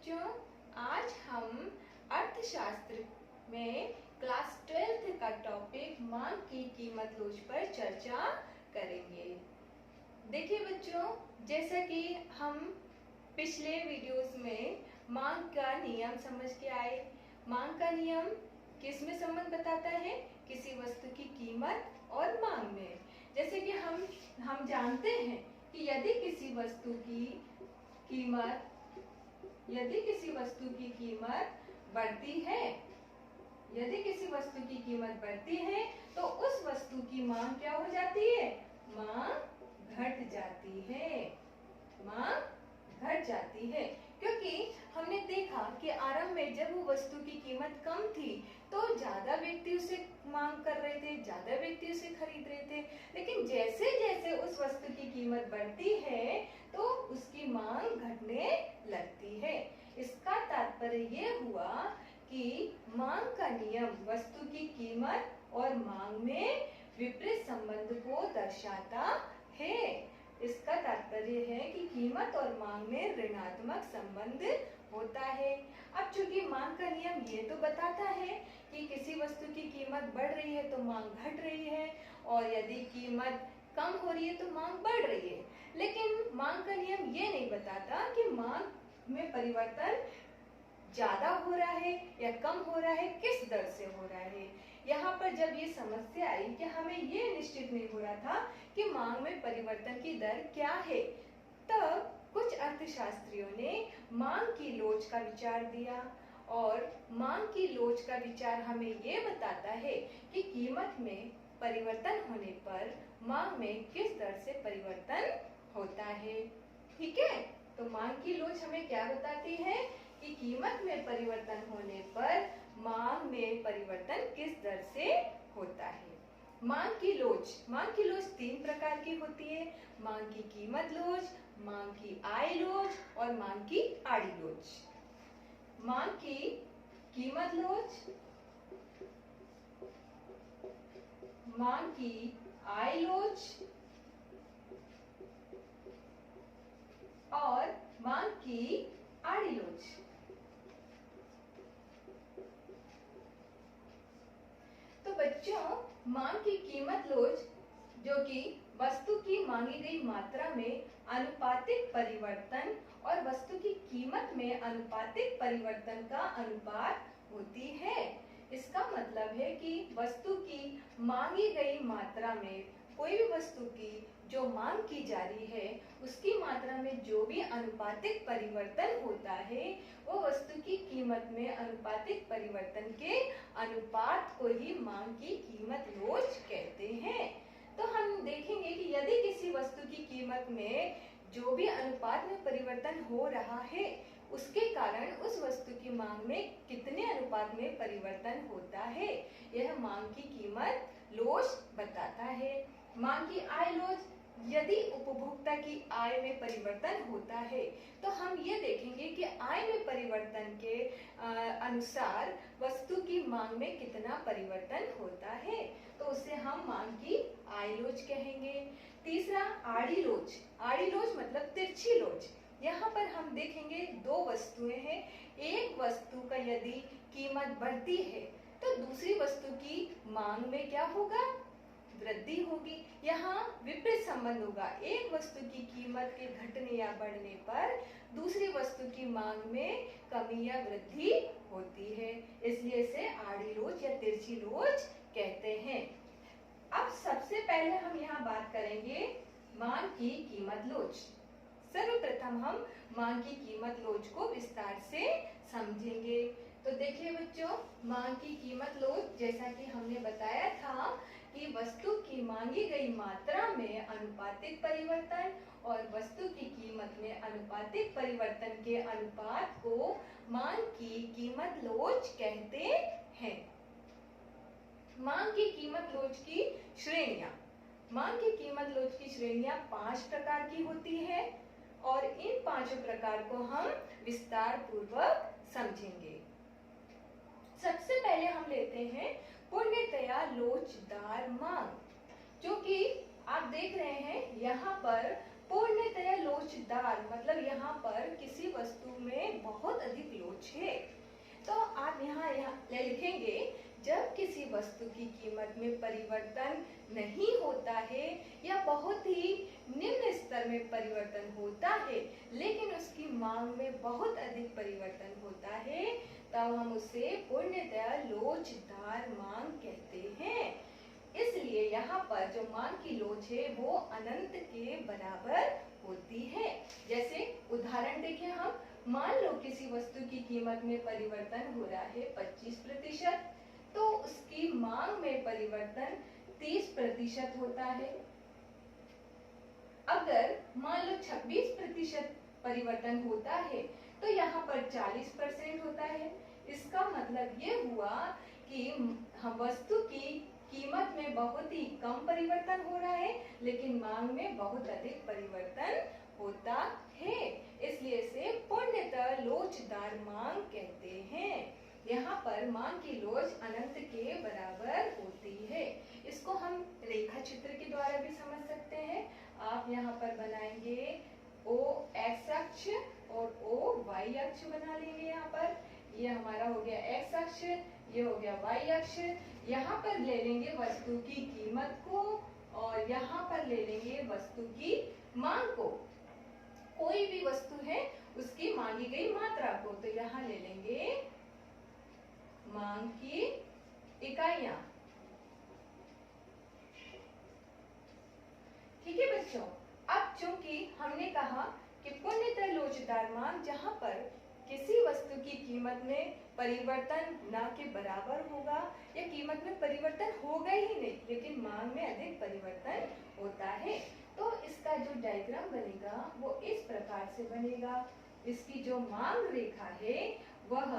बच्चों, आज हम अर्थशास्त्र में क्लास 12th का टॉपिक मांग की कीमत लोच पर चर्चा करेंगे। देखिए बच्चों, जैसा कि हम पिछले वीडियोस में मांग का नियम समझ के आए। मांग का नियम किस में संबंध बताता है? किसी वस्तु की कीमत और मांग में। जैसे कि हम जानते हैं कि यदि किसी वस्तु की कीमत बढ़ती है तो उस वस्तु की मांग क्या हो जाती है? मांग घट जाती है। क्योंकि हमने देखा कि आरंभ में जब वो वस्तु की कीमत कम थी तो ज्यादा व्यक्ति उसे मांग कर रहे थे, ज्यादा व्यक्ति उसे खरीद रहे थे। लेकिन जैसे जैसे उस वस्तु की कीमत बढ़ती है तो उसकी मांग घटने लगती है। इसका तात्पर्य ये हुआ कि मांग का नियम वस्तु की कीमत और मांग में विपरीत संबंध को दर्शाता है। इसका तात्पर्य है कि कीमत और मांग में ऋणात्मक संबंध होता है। अब चूंकि मांग का नियम ये तो बताता है कि किसी वस्तु की कीमत बढ़ रही है तो मांग घट रही है, और यदि कीमत कम हो रही है तो मांग बढ़ रही है। लेकिन मांग का नियम ये नहीं बताता कि मांग में परिवर्तन ज्यादा हो रहा है या कम हो रहा है, किस दर से हो रहा है। यहाँ पर जब ये समस्या आई कि हमें ये निश्चित नहीं हो रहा था कि मांग में परिवर्तन की दर क्या है, तब कुछ अर्थशास्त्रियों ने मांग की लोच का विचार दिया। और मांग की लोच का विचार हमें ये बताता है कि कीमत में परिवर्तन होने पर मांग में किस दर से परिवर्तन होता है। ठीक है, तो मांग की लोच हमें क्या बताती है कि कीमत में परिवर्तन होने पर मांग में परिवर्तन किस दर से होता है। मांग की लोच 3 प्रकार की होती है। मांग की कीमत लोच, मांग की आय लोच और मांग की आड़ी लोच। मांग की कीमत लोच, मांग की आय लोच और मांग की आड़ी लोच। तो बच्चों, मांग की कीमत लोच जो कि वस्तु की मांगी गई मात्रा में अनुपातिक परिवर्तन और वस्तु की कीमत में अनुपातिक परिवर्तन का अनुपात होती है। इसका मतलब है कि वस्तु की मांगी गई मात्रा में कोई भी वस्तु की जो मांग की जा रही है उसकी मात्रा में जो भी अनुपातिक परिवर्तन होता है वो वस्तु की कीमत में अनुपातिक परिवर्तन के अनुपात को ही मांग की कीमत लोच कहते हैं। तो हम देखेंगे कि यदि किसी वस्तु की कीमत में जो भी अनुपात में परिवर्तन हो रहा है उसके कारण उस वस्तु की मांग में कितने अनुपात में परिवर्तन होता है, यह मांग की कीमत लोच बताता है। मांग की आय लोच, यदि उपभोक्ता की आय में परिवर्तन होता है तो हम ये देखेंगे कि आय में परिवर्तन के अनुसार वस्तु की मांग में कितना परिवर्तन होता है, तो उसे हम मांग की आय लोच कहेंगे। तीसरा आड़ी लोच मतलब तिरछी लोच। यहाँ पर हम देखेंगे 2 वस्तुएं हैं। एक वस्तु का यदि कीमत बढ़ती है तो दूसरी वस्तु की मांग में क्या होगा? वृद्धि होगी। यहाँ विपरीत संबंध होगा। एक वस्तु की कीमत के घटने या बढ़ने पर दूसरी वस्तु की मांग में कमी या वृद्धि होती है, इसलिए इसे आड़ी लोच या तिरछी लोच कहते हैं। अब सबसे पहले हम यहाँ बात करेंगे मांग की कीमत लोच। सर्वप्रथम हम मांग की कीमत लोच को विस्तार से समझेंगे। तो देखिए बच्चों, मांग की कीमत लोच जैसा कि हमने बताया था कि वस्तु की मांगी गई मात्रा में अनुपातिक परिवर्तन और वस्तु की कीमत में अनुपातिक परिवर्तन के अनुपात को मांग की कीमत लोच कहते हैं। मांग की कीमत लोच की श्रेणियां। मांग की कीमत लोच की श्रेणियां 5 प्रकार की होती है और इन 5 प्रकार को हम विस्तार पूर्वक समझेंगे। सबसे पहले हम लेते हैं पूर्णतया लोचदार मांग, जो कि आप देख रहे हैं यहाँ पर पूर्णतया लोचदार मतलब यहाँ पर किसी वस्तु में में बहुत अधिक लोच है। तो आप यहाँ लिखेंगे, जब किसी वस्तु की कीमत में परिवर्तन नहीं होता है या बहुत ही निम्न स्तर में परिवर्तन होता है लेकिन उसकी मांग में बहुत अधिक परिवर्तन होता है, तब हम उसे पूर्णतः लोचदार मांग कहते हैं। इसलिए यहाँ पर जो मांग की लोच है वो अनंत के बराबर होती है। जैसे उदाहरण देखिए, हम मान लो किसी वस्तु की कीमत में परिवर्तन हो रहा है 25%, तो उसकी मांग में परिवर्तन 30% होता है। अगर मान लो 26% परिवर्तन होता है तो यहाँ पर 40% होता है। इसका मतलब ये हुआ कि हम वस्तु की कीमत में बहुत ही कम परिवर्तन हो रहा है लेकिन मांग में बहुत अधिक परिवर्तन होता है। इसलिए इसे पूर्णतः लोचदार मांग कहते हैं। यहाँ पर मांग की लोच अनंत के बराबर होती है। इसको हम रेखा चित्र के द्वारा भी समझ सकते हैं। आप यहाँ पर बनाएंगे O x अक्ष और O y अक्ष बना लेंगे। यहाँ पर ये हमारा हो गया x अक्ष, ये हो गया y अक्ष। यहाँ पर ले लेंगे वस्तु की कीमत को और यहाँ पर ले लेंगे वस्तु की मांग को। कोई भी वस्तु है उसकी मांगी गई मात्रा को, तो यहाँ ले लेंगे मांग की इकाइयां। ठीक है बच्चों, अब चूंकि हमने कहा कि पूर्णतः लोचदार मांग जहां पर किसी वस्तु की कीमत में परिवर्तन ना के बराबर होगा या कीमत में परिवर्तन होगा ही नहीं लेकिन मांग में अधिक परिवर्तन होता है, तो इसका जो डायग्राम बनेगा वो इस प्रकार से बनेगा। इसकी जो मांग रेखा है वह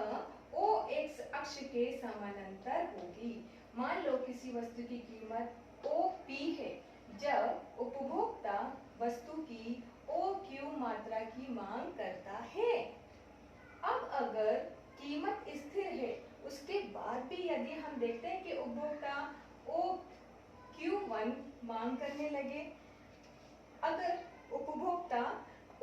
OX अक्ष के समानांतर होगी। मान लो किसी वस्तु की कीमत OP है, जब उपभोक्ता वस्तु की OQ मात्रा की मांग करता है। अब अगर कीमत स्थिर है उसके बाद भी यदि हम देखते हैं कि उपभोक्ता OQ1 मांग करने लगे, अगर उपभोक्ता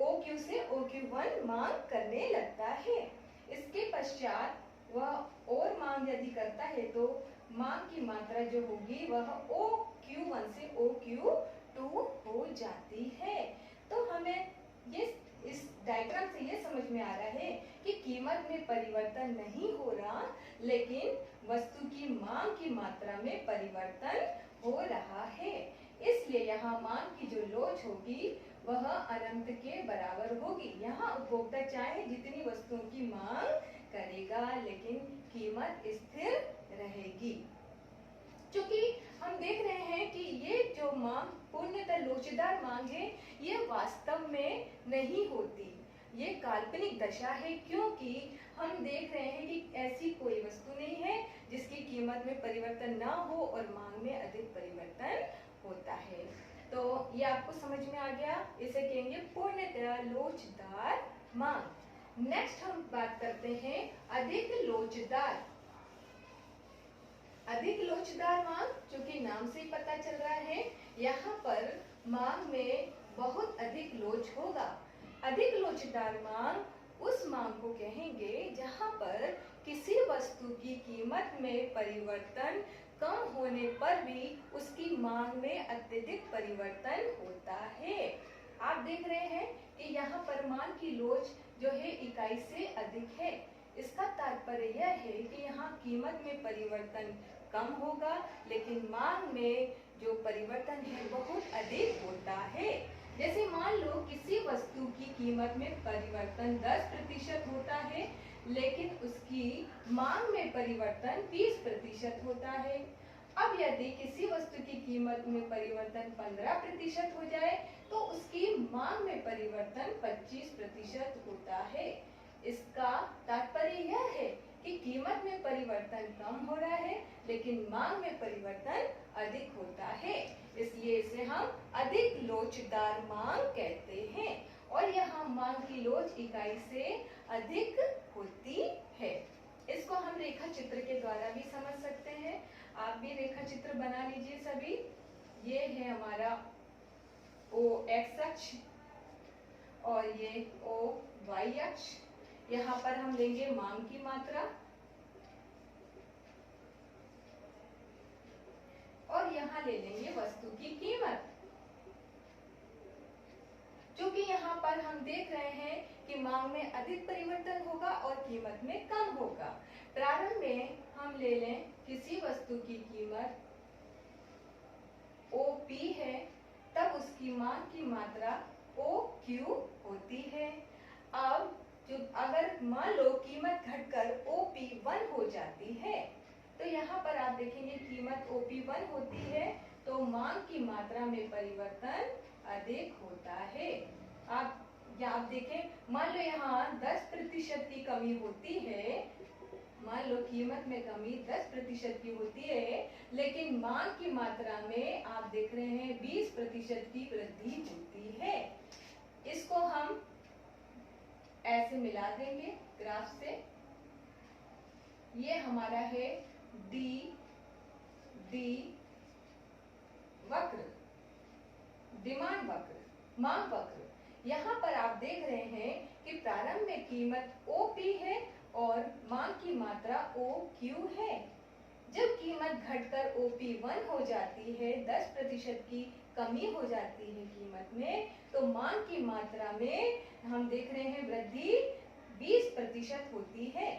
OQ से OQ1 मांग करने लगता है, इसके पश्चात वह और मांग यदि करता है तो मांग की मात्रा जो होगी वह OQ1 से OQ2 हो जाती है। तो हमें ये इस डायग्राम से ये समझ में आ रहा है कि कीमत में परिवर्तन नहीं हो रहा लेकिन वस्तु की मांग की मात्रा में परिवर्तन हो रहा है। इसलिए यहाँ मांग की जो लोच होगी वह अनंत के बराबर होगी। यहाँ उपभोक्ता चाहे जितनी वस्तुओं की मांग करेगा लेकिन कीमत स्थिर रहेगी। क्योंकि हम देख रहे हैं कि ये जो मांग पूर्णतः लोचदार मांग है ये वास्तव में नहीं होती, ये काल्पनिक दशा है, क्योंकि हम देख रहे हैं कि ऐसी कोई वस्तु नहीं है जिसकी कीमत में परिवर्तन ना हो और मांग में अधिक परिवर्तन होता है। तो ये आपको समझ में आ गया, इसे कहेंगे पूर्णतः लोचदार मांग। नेक्स्ट हम बात करते हैं अधिक लोचदार। अधिक लोचदार मांग, चूंकि नाम से ही पता चल रहा है यहाँ पर मांग में बहुत अधिक लोच होगा। अधिक लोचदार मांग उस मांग को कहेंगे जहाँ पर किसी वस्तु की कीमत में परिवर्तन कम होने पर भी उसकी मांग में अत्यधिक परिवर्तन होता है। आप देख रहे हैं कि यहाँ पर मांग की लोच जो है इकाई से अधिक है। इसका तात्पर्य यह है कि यहाँ कीमत में परिवर्तन कम होगा लेकिन मांग में जो परिवर्तन है बहुत अधिक होता है। जैसे मान लो किसी वस्तु की कीमत में परिवर्तन 10% होता है लेकिन उसकी मांग में परिवर्तन 20% होता है। अब यदि किसी वस्तु की कीमत में परिवर्तन 15% हो जाए तो उसकी मांग में परिवर्तन 25% होता है। इसका तात्पर्य यह है कि कीमत में परिवर्तन कम हो रहा है लेकिन मांग में परिवर्तन अधिक होता है, इसलिए इसे हम अधिक लोचदार मांग कहते हैं। और यहाँ मांग की लोच इकाई से अधिक होती है। इसको हम रेखा चित्र के द्वारा भी समझ सकते हैं। आप भी रेखा चित्र बना लीजिए सभी। ये है हमारा OX अक्ष और ये OY अक्ष। यहाँ पर हम लेंगे मांग की मात्रा और यहाँ ले लेंगे वस्तु की कीमत। क्योंकि यहाँ पर हम देख रहे हैं कि मांग में अधिक परिवर्तन होगा और कीमत में कम होगा। प्रारंभ में हम ले लें किसी वस्तु की कीमत OP है, तब उसकी मांग की मात्रा OQ होती है। अब जो अगर मान लो कीमत घटकर OP1 हो जाती है, तो यहाँ पर आप देखेंगे कीमत OP1 होती है तो मांग की मात्रा में परिवर्तन अधिक होता है। आप देखें, मान लो यहाँ 10% की कमी होती है, मान लो कीमत में कमी 10% की होती है, लेकिन मांग की मात्रा में आप देख रहे हैं 20% की वृद्धि होती है। इसको हम ऐसे मिला देंगे ग्राफ से। ये हमारा है डी वक्र, डिमांड वक्र, मांग वक्र। यहाँ पर आप देख रहे हैं कि प्रारंभ में कीमत OP है और मांग की मात्रा OQ है। जब कीमत घटकर OP1 हो जाती है, 10% की कमी हो जाती है कीमत में, तो मांग की मात्रा में हम देख रहे हैं वृद्धि 20% होती है।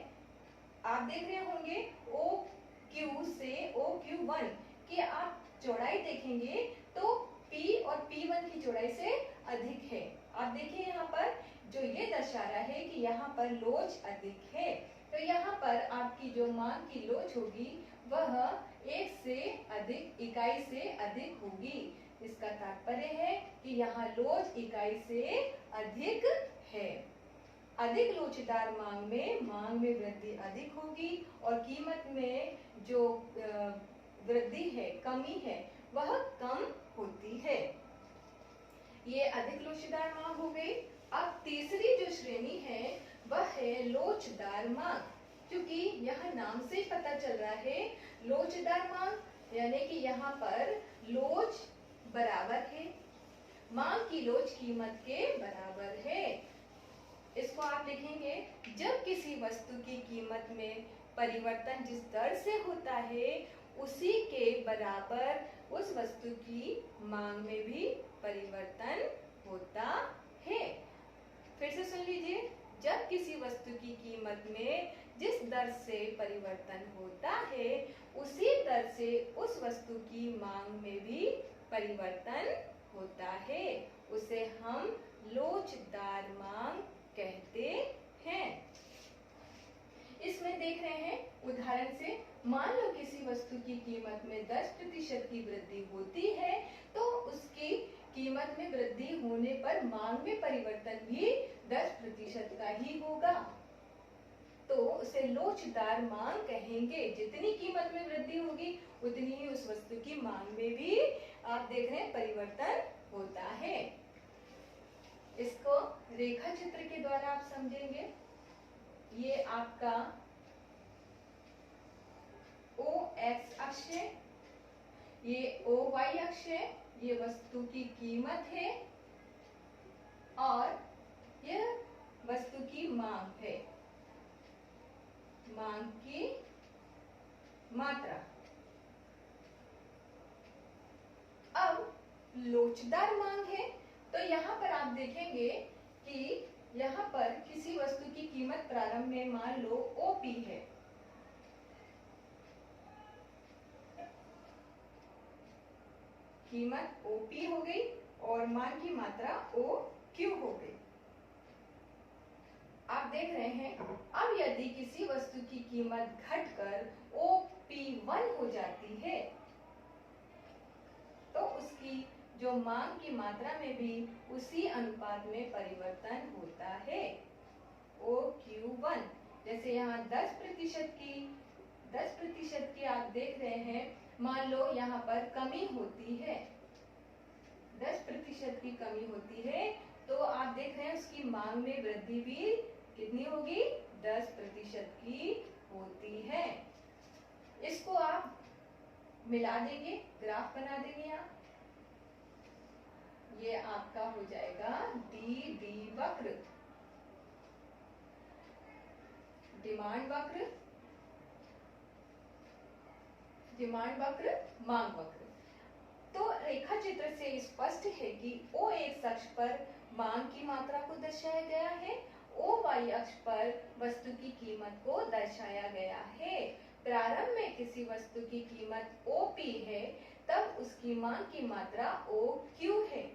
आप देख रहे होंगे OQ से OQ1 की आप चौड़ाई देखेंगे तो P और P1 की चौड़ाई से अधिक है। आप देखिए यहाँ पर जो ये दर्शा रहा है कि यहाँ पर लोच अधिक है, तो यहाँ पर आपकी जो मांग की लोच होगी वह 1 से अधिक इकाई से अधिक होगी। इसका तात्पर्य है कि यहाँ लोच इकाई से अधिक है। अधिक लोचदार मांग में वृद्धि अधिक होगी और कीमत में जो वृद्धि है, कमी है, वह कम होती है। ये अधिक लोचदार मांग हो गई। अब तीसरी जो श्रेणी है वह है लोचदार मांग। क्योंकि यह नाम से ही पता चल रहा है लोचदार मांग, यानी कि यहाँ पर लोच बराबर है, मांग की लोच कीमत के बराबर है। इसको आप लिखेंगे, जब किसी वस्तु की कीमत में परिवर्तन जिस दर से होता है उसी के बराबर उस वस्तु की मांग में भी परिवर्तन होता है। फिर से सुन लीजिए, जब किसी वस्तु की कीमत में जिस दर से परिवर्तन होता है उसी दर से उस वस्तु की मांग में भी परिवर्तन होता है, उसे हम लोचदार मांग कहते हैं। इसमें देख रहे हैं उदाहरण से, मान लो किसी वस्तु की कीमत में 10% की वृद्धि होती है तो उसकी कीमत में वृद्धि होने पर मांग में परिवर्तन भी 10% का ही होगा, तो उसे लोचदार मांग कहेंगे। जितनी कीमत में वृद्धि होगी उतनी ही उस वस्तु की मांग में भी आप देख रहे हैं परिवर्तन होता है। इसको रेखा चित्र के द्वारा आप समझेंगे। ये आपका OX अक्ष है, ये OY अक्ष है, ये वस्तु की कीमत है और यह वस्तु की मांग है, मांग की मात्रा। अब लोचदार मांग है तो यहाँ पर आप देखेंगे कि यहाँ पर किसी वस्तु की कीमत प्रारंभ में मान लो OP है, कीमत OP हो गई और मांग की मात्रा OQ हो गई। आप देख रहे हैं, अब यदि किसी वस्तु की कीमत घटकर OP1 हो जाती है तो उसकी जो मांग की मात्रा में भी उसी अनुपात में परिवर्तन होता है, OQ1। जैसे यहाँ 10% की आप देख रहे हैं, मान लो यहाँ पर कमी होती है, 10% की कमी होती है, तो आप देख रहे हैं उसकी मांग में वृद्धि भी कितनी होगी, 10% की होती है। इसको आप मिला देंगे, ग्राफ बना देंगे आप। ये आपका हो जाएगा डी वक्र। डिमांड वक्र, डिमांड वक्र, मांग वक्र। तो रेखा चित्र से स्पष्ट है कि ओ एक्स अक्ष पर मांग की मात्रा को दर्शाया गया है, ओ वाई अक्ष पर वस्तु की कीमत को दर्शाया गया है। प्रारंभ में किसी वस्तु की कीमत ओ पी है, तब उसकी मांग की मात्रा ओ क्यू है।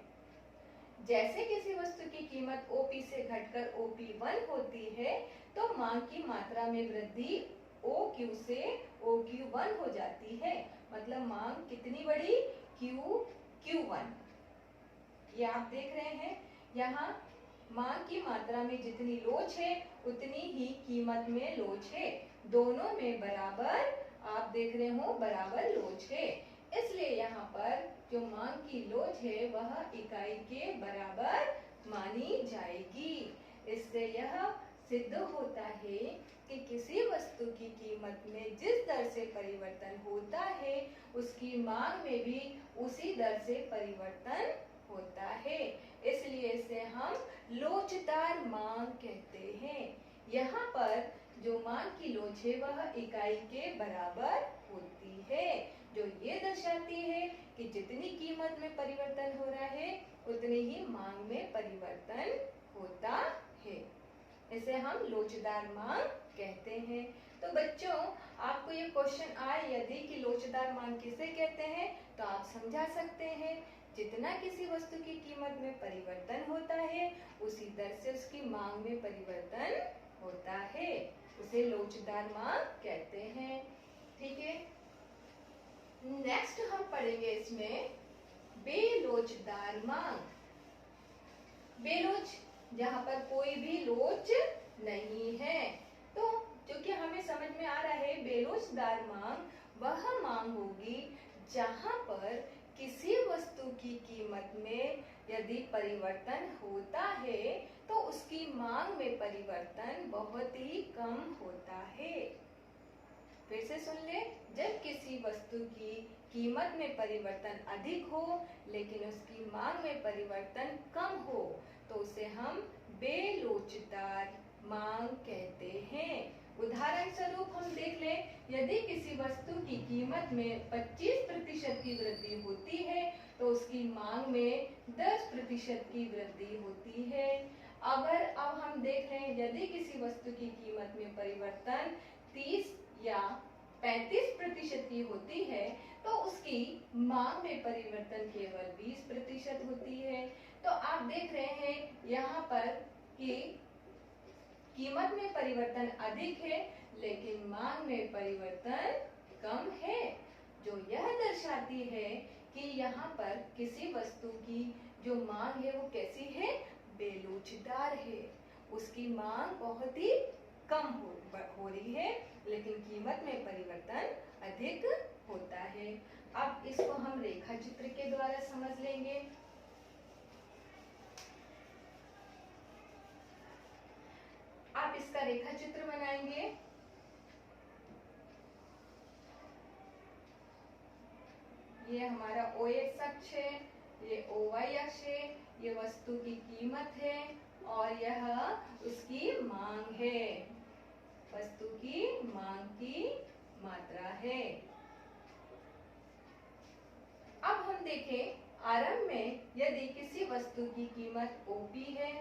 जैसे किसी वस्तु की कीमत ओ पी से घटकर ओ पी वन होती है, तो मांग की मात्रा में वृद्धि ओ क्यू से ओ क्यू वन हो जाती है। मतलब मांग कितनी बढ़ी, क्यू वन। ये आप देख रहे हैं, यहाँ मांग की मात्रा में जितनी लोच है उतनी ही कीमत में लोच है, दोनों में बराबर, आप देख रहे हो बराबर लोच है। इसलिए यहाँ पर जो मांग की लोच है वह इकाई के बराबर मानी जाएगी। इससे यह सिद्ध होता है कि किसी वस्तु की कीमत में जिस दर से परिवर्तन होता है उसकी मांग में भी उसी दर से परिवर्तन होता है। इसलिए इसे हम लोचदार मांग कहते हैं। यहाँ पर जो मांग की लोच है वह इकाई के बराबर होती है, जो ये दर्शाती है कि जितनी कीमत में परिवर्तन हो रहा है उतनी ही मांग में परिवर्तन होता है। इसे हम लोचदार मांग कहते हैं। तो बच्चों, आपको ये क्वेश्चन आए यदि कि लोचदार मांग किसे कहते हैं, तो आप समझा सकते हैं जितना किसी वस्तु की कीमत में परिवर्तन होता है उसी दर से उसकी मांग में परिवर्तन होता है, उसे लोचदार मांग कहते हैं। ठीक है, नेक्स्ट हम पढ़ेंगे इसमें बेलोचदार मांग। बेलोच, जहाँ पर कोई भी लोच नहीं है। तो जो कि हमें समझ में आ रहा है, बेलोचदार मांग वह मांग होगी जहाँ पर किसी वस्तु की कीमत में यदि परिवर्तन होता है तो उसकी मांग में परिवर्तन बहुत ही कम होता है। फिर से सुन ले, जब किसी वस्तु की कीमत में परिवर्तन अधिक हो लेकिन उसकी मांग में परिवर्तन कम हो तो उसे हम बेलोचदार मांग कहते हैं। उदाहरण स्वरूप हम देख लें, यदि किसी वस्तु की कीमत में 25% की वृद्धि होती है तो उसकी मांग में 10% की वृद्धि होती है। अगर अब हम देख रहे हैं यदि किसी वस्तु की कीमत में परिवर्तन 30 या 35% की होती है तो उसकी मांग में परिवर्तन केवल 20% होती है। तो आप देख रहे हैं यहाँ पर कि कीमत में परिवर्तन अधिक है लेकिन मांग में परिवर्तन कम है, जो यह दर्शाती है कि यहाँ पर किसी वस्तु की जो मांग है वो कैसी है, बेलोचदार है। उसकी मांग बहुत ही कम हो रही है लेकिन कीमत में परिवर्तन अधिक होता है। अब इसको हम रेखा चित्र के द्वारा समझ लेंगे। आप इसका रेखा चित्र बनाएंगे। ये हमारा ओ एक्स अक्ष है, ये ओ वाई अक्ष है, ये वस्तु की कीमत है और यह उसकी मांग है, वस्तु की मांग की मात्रा है। अब हम देखें, आरंभ में यदि किसी वस्तु की कीमत ओपी है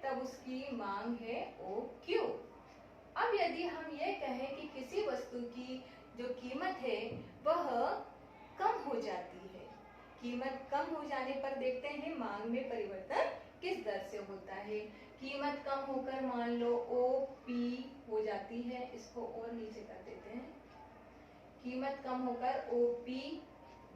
तब उसकी मांग है ओ क्यू। अब यदि हम ये कहें कि किसी वस्तु की जो कीमत है वह कम हो जाती है, कीमत कम हो जाने पर देखते हैं मांग में परिवर्तन किस दर से होता है। कीमत कम होकर मान लो ओ पी हो जाती है, इसको और नीचे कर देते हैं, कीमत कम होकर ओ पी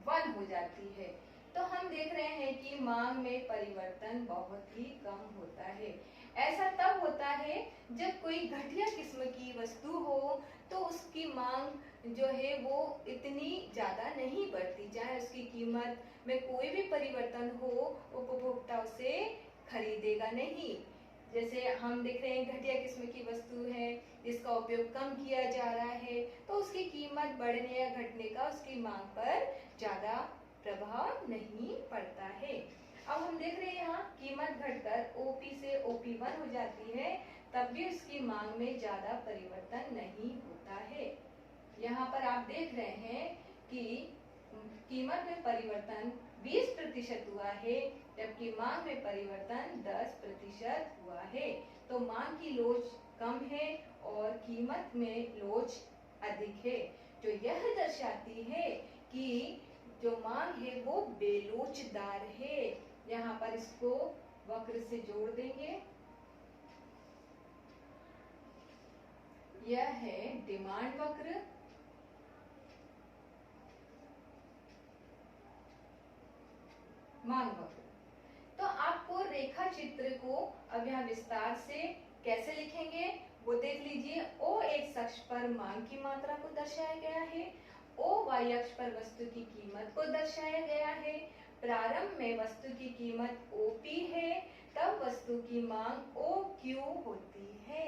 1 हो जाती है, तो हम देख रहे हैं कि मांग में परिवर्तन बहुत ही कम होता है। ऐसा तब होता है जब कोई घटिया किस्म की वस्तु हो तो उसकी मांग जो है वो इतनी ज्यादा नहीं बढ़ती, चाहे उसकी कीमत में कोई भी परिवर्तन हो उपभोक्ता उसे खरीदेगा नहीं। जैसे हम देख रहे हैं घटिया किस्म की वस्तु है जिसका उपयोग कम किया जा रहा है तो उसकी कीमत बढ़ने या घटने का उसकी मांग पर ज्यादा प्रभाव नहीं पड़ता है। अब हम हम देख रहे हैं यहाँ कीमत घटकर OP से OP1 हो जाती है, तब भी उसकी मांग में ज्यादा परिवर्तन नहीं होता है। यहाँ पर आप देख रहे हैं कि कीमत में परिवर्तन 20% हुआ है, जबकि मांग में परिवर्तन 10% हुआ है। तो मांग की लोच कम है और कीमत में लोच अधिक है, जो यह दर्शाती है कि जो मांग है वो बेलोचदार है। यहाँ पर इसको वक्र से जोड़ देंगे। यह है डिमांड वक्र, मांग वक्र। तो आपको रेखा चित्र को अब यहाँ विस्तार से कैसे लिखेंगे वो देख लीजिए। O एक्स अक्ष पर मांग की मात्रा को दर्शाया गया है, O वाई अक्ष पर वस्तु की कीमत को दर्शाया गया है। प्रारंभ में वस्तु की कीमत OP है, तब वस्तु की मांग OQ होती है।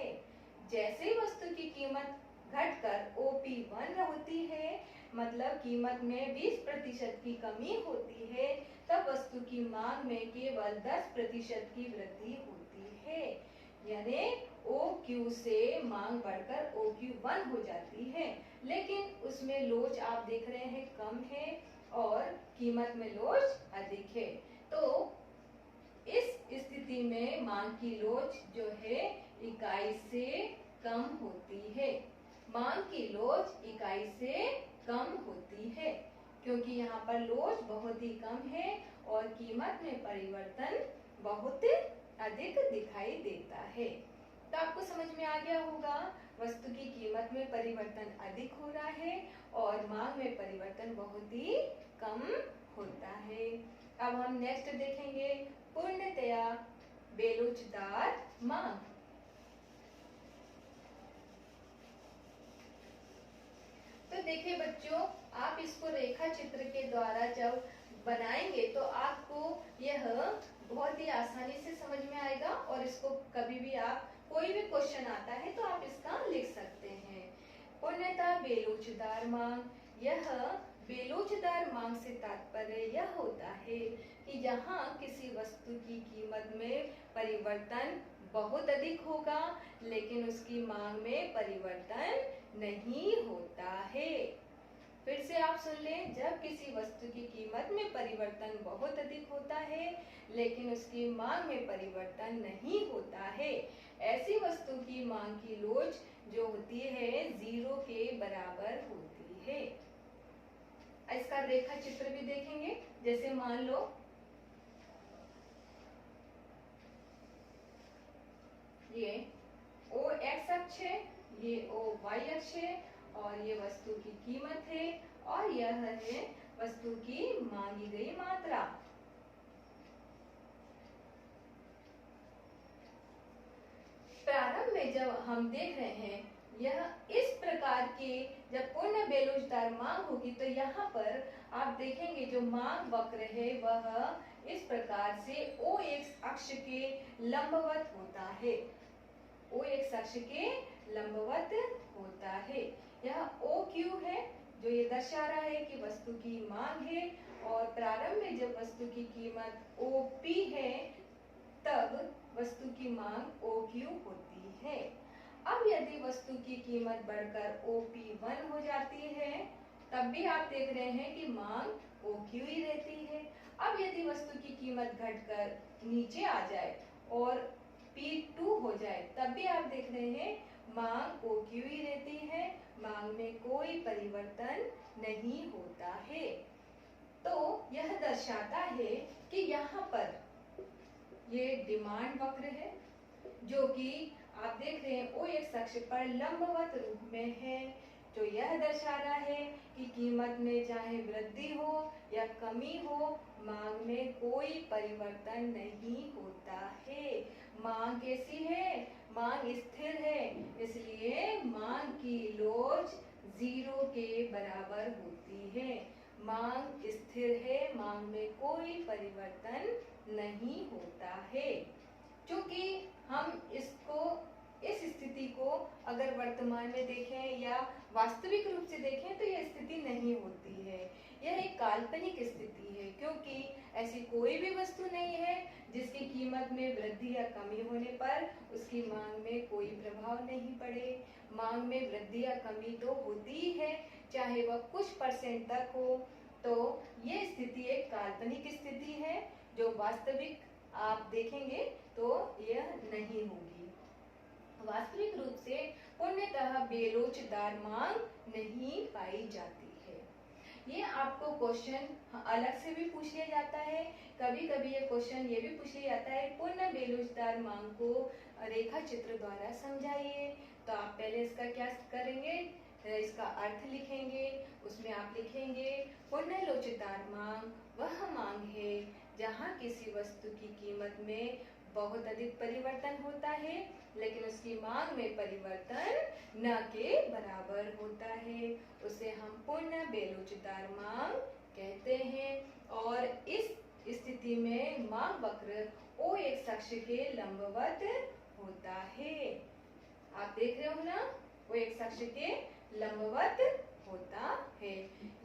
जैसे वस्तु की कीमत घटकर OP1 होती है, मतलब कीमत में 20% की कमी होती है, तब वस्तु की मांग में केवल 10% की वृद्धि होती है। यानी OQ से मांग बढ़कर OQ1 हो जाती है, लेकिन उसमें लोच आप देख रहे हैं कम है और कीमत में लोच अधिक है। तो इस स्थिति में मांग की लोच जो है इकाई से कम होती है। मांग की लोच इकाई से कम होती है, क्योंकि यहाँ पर लोच बहुत ही कम है और कीमत में परिवर्तन बहुत अधिक दिखाई देता है। तो आपको समझ में आ गया होगा, वस्तु की कीमत में परिवर्तन अधिक हो रहा है और मांग में परिवर्तन बहुत ही कम होता है। अब हम नेक्स्ट देखेंगे पूर्णतया बेलोचदार मांग। तो देखिए बच्चों, आप इसको रेखा चित्र के द्वारा जब बनाएंगे तो आपको यह बहुत ही आसानी से समझ में आएगा और इसको कभी भी आप कोई भी क्वेश्चन आता है तो आप इसका लिख सकते हैं। पूर्णतः बेलोचदार मांग। यह बेलोचदार मांग से तात्पर्य यह होता है कि जहां किसी वस्तु की कीमत में परिवर्तन बहुत अधिक होगा लेकिन उसकी मांग में परिवर्तन नहीं होता है। फिर से आप सुन लें, जब किसी वस्तु की कीमत में परिवर्तन बहुत अधिक होता है लेकिन उसकी मांग में परिवर्तन नहीं होता है, ऐसी वस्तु की मांग की लोच जो होती है 0 के बराबर होती है। इसका रेखा चित्र भी देखेंगे। जैसे मान लो ये O एक्स अक्ष है, ये O वाई अक्ष है और ये वस्तु की कीमत है और यह है वस्तु की मांगी गई मात्रा। प्रारंभ में जब हम देख रहे हैं यह इस प्रकार के जब पूर्ण बेलोचदार मांग होगी तो यहाँ पर आप देखेंगे जो मांग वक्र है वह इस प्रकार से O एक्स अक्ष के लंबवत होता है। O एक्स अक्ष के लंबवत होता है। यह OQ है जो ये दर्शा रहा है कि वस्तु की मांग है और प्रारंभ में जब वस्तु की कीमत OP है तब वस्तु की मांग OQ होती है। अब यदि वस्तु की कीमत बढ़कर OP1 हो जाती है तब भी आप देख रहे हैं कि मांग OQ ही रहती है। अब यदि वस्तु की कीमत घटकर नीचे आ जाए और P2 हो जाए तब भी आप देख रहे हैं मांग OQ ही रहती है, मांग में कोई परिवर्तन नहीं होता है। तो यह दर्शाता है कि यहाँ पर ये डिमांड वक्र है जो कि आप देख रहे हैं O एक्स अक्ष पर लंबवत रूप में है, जो यह दर्शा रहा है कि कीमत में चाहे वृद्धि हो या कमी हो मांग में कोई परिवर्तन नहीं होता है। मांग कैसी है? मांग स्थिर है, इसलिए मांग की लोच 0 के बराबर होती है। मांग स्थिर है, मांग में कोई परिवर्तन नहीं होता है। क्योंकि हम इसको इस स्थिति को अगर वर्तमान में देखें या वास्तविक रूप से देखें तो यह स्थिति नहीं होती है। यह एक काल्पनिक स्थिति है, क्योंकि ऐसी कोई भी वस्तु नहीं है जिसकी कीमत में वृद्धि या कमी होने पर उसकी मांग में कोई प्रभाव नहीं पड़े। मांग में वृद्धि या कमी तो होती ही है, चाहे वह कुछ परसेंट तक हो। तो ये स्थिति एक काल्पनिक स्थिति है, जो वास्तविक आप देखेंगे तो यह नहीं होगी। वास्तविक रूप से पूर्णतः बेलोचदार मांग नहीं पाई जाती है। ये आपको क्वेश्चन अलग से भी पूछ लिया जाता है। कभी कभी ये क्वेश्चन ये भी पूछ लिया जाता है, पूर्ण बेलोचदार मांग को रेखा चित्र द्वारा समझाइए। तो आप पहले इसका क्या करेंगे, इसका अर्थ लिखेंगे। उसमें आप लिखेंगे पूर्ण लोचदार मांग वह मांग है जहाँ किसी वस्तु की कीमत में बहुत अधिक परिवर्तन होता है, लेकिन उसकी मांग में परिवर्तन न के बराबर होता है। उसे हम पूर्ण बेलोचदार मांग कहते हैं। और इस स्थिति में मांग वक्र ओ एक अक्ष के लंबवत होता है। आप देख रहे हो ना, वो एक अक्ष के लंबवत होता है।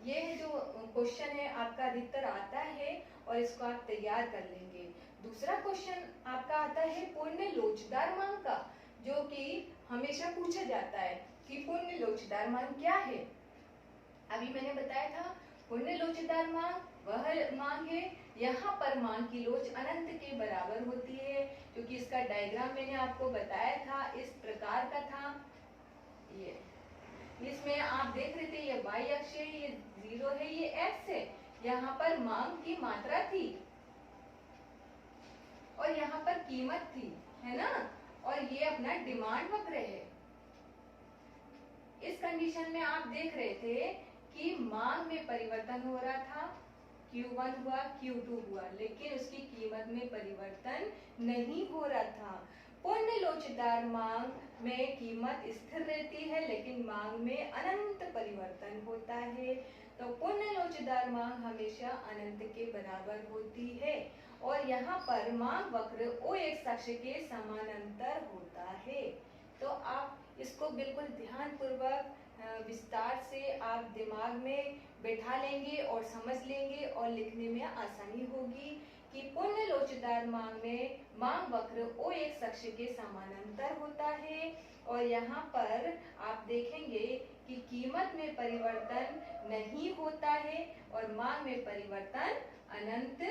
यह जो क्वेश्चन है आपका अधिकतर आता है और इसको आप तैयार कर लेंगे। दूसरा क्वेश्चन आपका आता है पूर्ण लोचदार मांग का, जो कि हमेशा पूछा जाता है कि पूर्ण लोचदार मांग क्या है। अभी मैंने बताया था पूर्ण लोचदार मांग वह मांग है यहाँ पर मांग की लोच अनंत के बराबर होती है, क्योंकि इसका डायग्राम मैंने आपको बताया था, इस प्रकार का था। ये इसमें आप देख रहे थे, ये y अक्ष है, ये 0 है, ये x है। यहाँ पर मांग की मात्रा थी और यहाँ पर कीमत थी, है ना, और ये अपना डिमांड वक्र है। इस कंडीशन में आप देख रहे थे कि मांग में परिवर्तन हो रहा था, Q1 हुआ, Q2 हुआ, लेकिन उसकी कीमत में परिवर्तन नहीं हो रहा था। पूर्ण लोचदार मांग में कीमत स्थिर रहती है, लेकिन मांग में अनंत परिवर्तन होता है। तो पूर्ण लोचदार मांग हमेशा अनंत के बराबर होती है और यहाँ पर मांग वक्र ओ एक्स अक्ष के समानांतर होता है। तो आप इसको बिल्कुल ध्यानपूर्वक विस्तार से आप दिमाग में बैठा लेंगे और समझ लेंगे और लिखने में आसानी होगी कि पूर्ण लोचदार मांग में मांग वक्र ओ एक्स अक्ष के समानांतर होता है और यहाँ पर आप देखेंगे कि कीमत में परिवर्तन नहीं होता है और मांग में परिवर्तन अनंत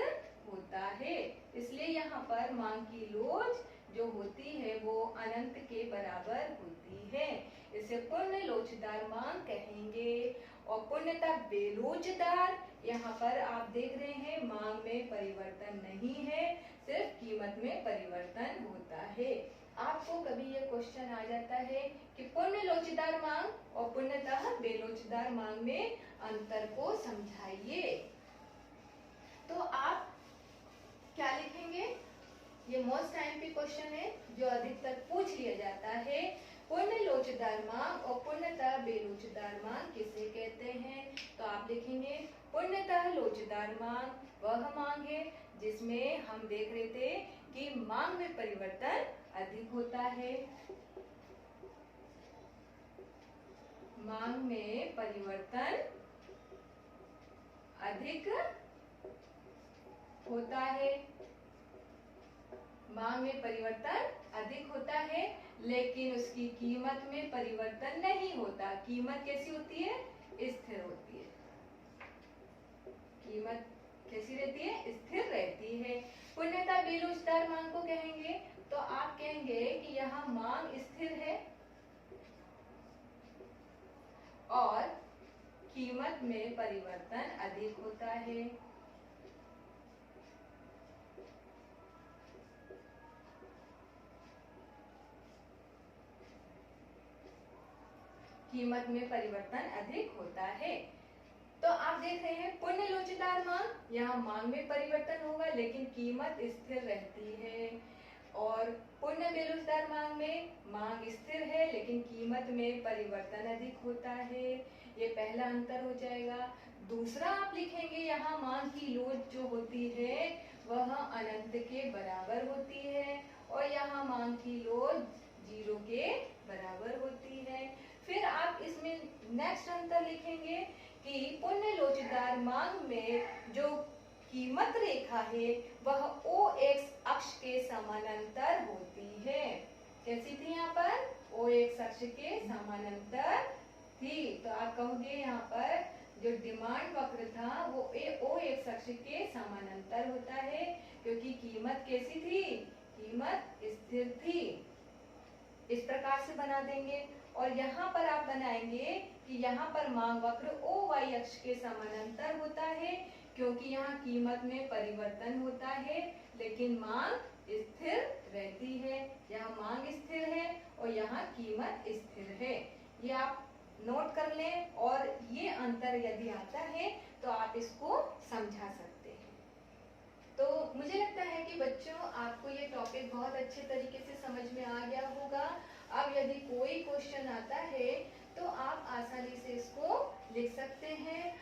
होता है। इसलिए यहाँ पर मांग की लोच जो होती है वो अनंत के बराबर होती है। इसे पूर्ण लोचदार मांग कहेंगे। और पूर्णतः बेलोचदार, यहाँ पर आप देख रहे हैं मांग में परिवर्तन नहीं है, सिर्फ कीमत में परिवर्तन होता है। आपको कभी ये क्वेश्चन आ जाता है कि पूर्ण लोचदार मांग और पूर्णतः बेलोचदार मांग में अंतर को समझाइए, तो आप क्या लिखेंगे? ये मोस्ट टाइम पे क्वेश्चन है जो अधिकतर पूछ लिया जाता है। पूर्ण लोचदार मांग और पूर्णतः बेलोचदार मांग किसे कहते हैं? तो आप लिखेंगे पूर्णतः लोचदार मांग वह मांग है जिसमें हम देख रहे थे कि मांग में परिवर्तन अधिक होता है। मांग में परिवर्तन अधिक होता है। मांग में परिवर्तन अधिक होता है, लेकिन उसकी कीमत में परिवर्तन नहीं होता। कीमत कैसी होती है? स्थिर होती है। कीमत कैसी रहती है? स्थिर रहती है। पूर्णतः बेलोचदार मांग को कहेंगे तो आप कहेंगे कि यहाँ मांग स्थिर है और कीमत में परिवर्तन अधिक होता है। कीमत में परिवर्तन अधिक होता है। तो आप देख रहे हैं पूर्ण लोचदार मांग, यहाँ मांग में परिवर्तन होगा लेकिन कीमत स्थिर रहती है, और पूर्ण बेरोजगार मांग में मांग स्थिर है लेकिन कीमत में परिवर्तन अधिक होता है। ये पहला अंतर हो जाएगा। दूसरा आप लिखेंगे यहाँ मांग की लोच जो होती है वह अनंत के बराबर होती है और यहाँ मांग की लोच 0 के बराबर होती है। फिर आप इसमें नेक्स्ट अंतर लिखेंगे कि पुण्य लोचदार मांग में जो कीमत रेखा है वह OX अक्ष के समानांतर होती है। कैसी थी यहाँ पर? OX अक्ष के समानांतर थी। तो आप कहोगे यहाँ पर जो डिमांड वक्र था वो OX अक्ष के समानांतर होता है, क्योंकि कीमत कैसी थी? कीमत स्थिर थी। इस प्रकार से बना देंगे। और यहाँ पर आप बनाएंगे कि यहाँ पर मांग वक्र OY अक्ष के समानांतर होता है, क्योंकि यहाँ कीमत में परिवर्तन होता है लेकिन मांग स्थिर रहती है। यहाँ मांग स्थिर है और यहाँ कीमत स्थिर है। ये आप नोट कर लें, और ये अंतर यदि आता है तो आप इसको समझा सकते हैं। तो मुझे लगता है कि बच्चों आपको ये टॉपिक बहुत अच्छे तरीके से समझ में आ गया होगा। अब यदि कोई क्वेश्चन आता है तो आप आसानी से इसको लिख सकते हैं।